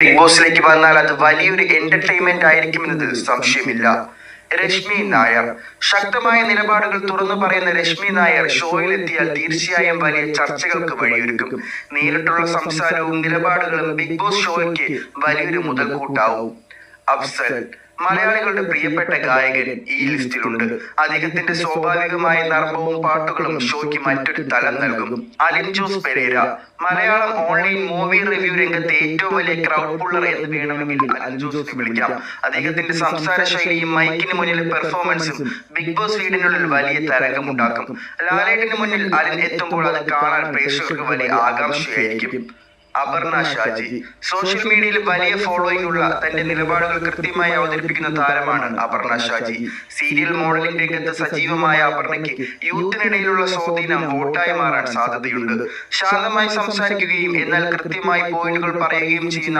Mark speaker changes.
Speaker 1: Big ബോസിലേക്ക് വന്നാൽ അത് വലിയൊരു എന്റർടൈൻമെന്റ് ആയിരിക്കുമെന്നതിൽ സംശയമില്ല. രശ്മി നായർ ശക്തമായ നിലപാടുകൾ തുറന്നു പറയുന്ന രശ്മി നായർ ഷോയിലെത്തിയാൽ തീർച്ചയായും വലിയ ചർച്ചകൾക്ക് വഴിയൊരുക്കും. നേരിട്ടുള്ള സംസാരവും നിലപാടുകളും ബിഗ് ബോസ് ഷോയ്ക്ക് വലിയൊരു മുതൽക്കൂട്ടാവും. അഫ്സൽ മലയാളികളുടെ പ്രിയപ്പെട്ട ഗായകൻ ഈ ലിസ്റ്റിലുണ്ട്. അദ്ദേഹത്തിന്റെ സ്വാഭാവികമായ നർമ്മവും പാട്ടുകളും ഷോയ്ക്ക് മറ്റൊരു തലം നൽകും. Alin Jose Pereira Malayalam online movie review രംഗത്തെ ഏറ്റവും വലിയ ക്രൗഡ് പുള്ളർ എന്ന് വേണമെങ്കിൽ അലിൻ ജോസിനെ വിളിക്കാം. അദ്ദേഹത്തിന്റെ സംസാര ശൈലിയും മൈക്കിന് മുന്നിലെ പെർഫോമൻസും ബിഗ് ബോസ് വീടിനുള്ളിൽ വലിയ തരംഗമുണ്ടാക്കും. ലാലേട്ടിന് മുന്നിൽ അലിൻ എത്തുമ്പോൾ അത് കാണാൻ പ്രേക്ഷകർക്ക് വലിയ ആകാംക്ഷയായിരിക്കും. അപർണ ഷാജി സോഷ്യൽ മീഡിയയിൽ വലിയ ഫോളോയിങ് ഉള്ള തന്റെ നിലപാടുകൾ കൃത്യമായി അവതരിപ്പിക്കുന്ന താരമാണ് അപർണ ഷാജി. സീരിയൽ മോഡലിംഗ് രംഗത്ത് സജീവമായ അപർണയ്ക്ക് യൂത്തിനിടയിലുള്ള സ്വാധീനം വോട്ടായി മാറാൻ സാധ്യതയുണ്ട്. ശാന്തമായി സംസാരിക്കുകയും എന്നാൽ കൃത്യമായി പോയിന്റുകൾ പറയുകയും ചെയ്യുന്ന